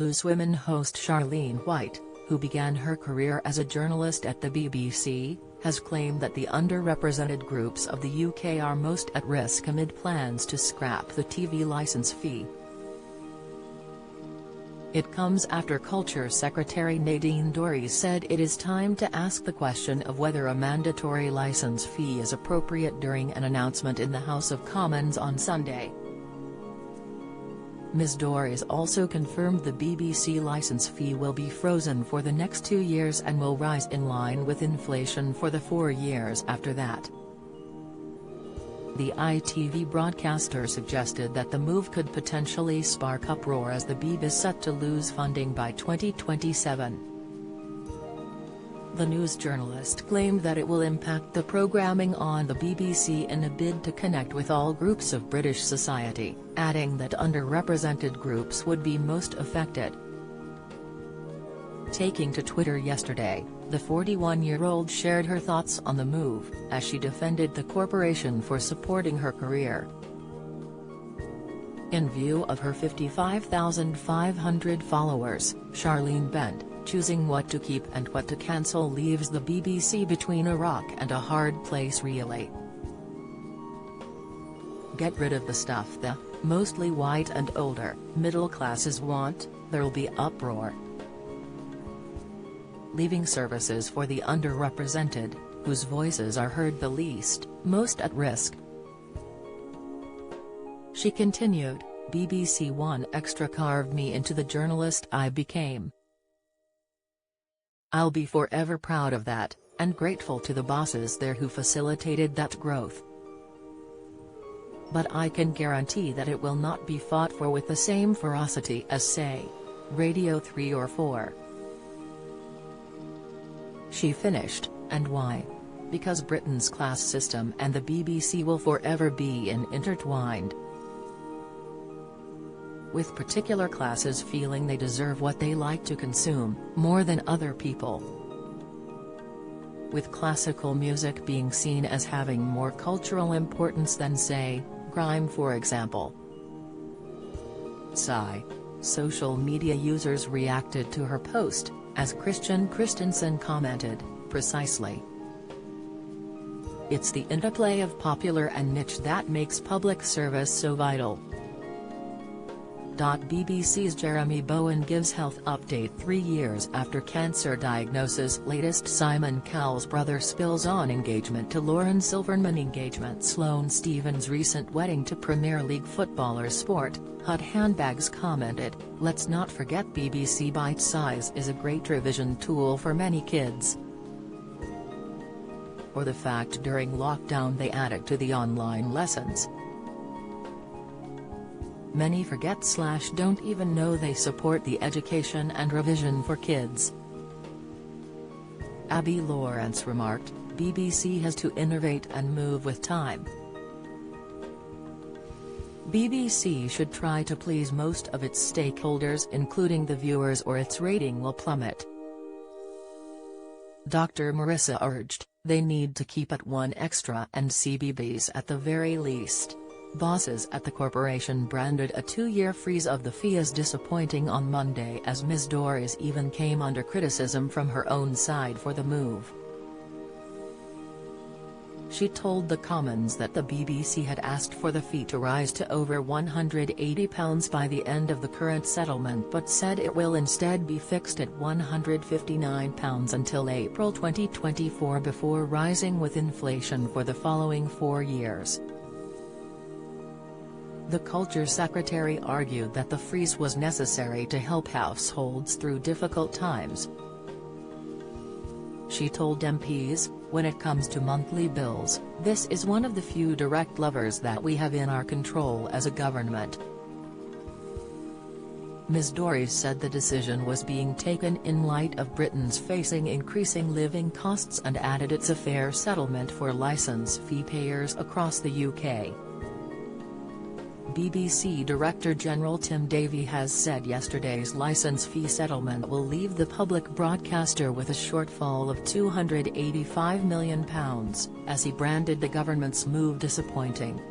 Lose Women host Charlene White, who began her career as a journalist at the BBC, has claimed that the underrepresented groups of the UK are most at risk amid plans to scrap the TV licence fee. It comes after Culture Secretary Nadine Dorries said it is time to ask the question of whether a mandatory licence fee is appropriate during an announcement in the House of Commons on Sunday. Ms Dorries also confirmed the BBC licence fee will be frozen for the next 2 years and will rise in line with inflation for the 4 years after that. The ITV broadcaster suggested that the move could potentially spark uproar as the BBC is set to lose funding by 2027. The news journalist claimed that it will impact the programming on the BBC in a bid to connect with all groups of British society, adding that underrepresented groups would be most affected. Taking to Twitter yesterday, the 41-year-old shared her thoughts on the move, as she defended the corporation for supporting her career. In view of her 55,500 followers, Charlene bent, choosing what to keep and what to cancel leaves the BBC between a rock and a hard place really. Get rid of the stuff the, mostly white and older, middle classes want, there'll be uproar. Leaving services for the underrepresented, whose voices are heard the least, most at risk. She continued, BBC One Extra carved me into the journalist I became. I'll be forever proud of that, and grateful to the bosses there who facilitated that growth. But I can guarantee that it will not be fought for with the same ferocity as, say, Radio 3 or 4. She finished, and why? Because Britain's class system and the BBC will forever be intertwined. With particular classes feeling they deserve what they like to consume, more than other people. With classical music being seen as having more cultural importance than, say, grime for example. Sigh. Social media users reacted to her post, as Christian Christensen commented, precisely. It's the interplay of popular and niche that makes public service so vital. BBC's Jeremy Bowen gives health update 3 years after cancer diagnosis. Latest Simon Cowell's brother spills on engagement to Lauren Silverman. Engagement. Sloane Stephens' recent wedding to Premier League footballer Sport Hut Handbags commented, let's not forget BBC Bite Size is a great revision tool for many kids. Or the fact during lockdown they added to the online lessons. Many forget/don't even know they support the education and revision for kids. Abby Lawrence remarked, BBC has to innovate and move with time. BBC should try to please most of its stakeholders including the viewers or its rating will plummet. Dr. Marissa urged, they need to keep it one extra and CBBS at the very least. Bosses at the corporation branded a 2-year freeze of the fee as disappointing on Monday as Ms Dorries even came under criticism from her own side for the move. She told the Commons that the BBC had asked for the fee to rise to over £180 by the end of the current settlement but said it will instead be fixed at £159 until April 2024 before rising with inflation for the following 4 years. The Culture Secretary argued that the freeze was necessary to help households through difficult times. She told MPs, when it comes to monthly bills, this is one of the few direct levers that we have in our control as a government. Ms Dorries said the decision was being taken in light of Britain's facing increasing living costs and added it's a fair settlement for licence fee payers across the UK. BBC Director General Tim Davie has said yesterday's licence fee settlement will leave the public broadcaster with a shortfall of £285 million, as he branded the government's move disappointing.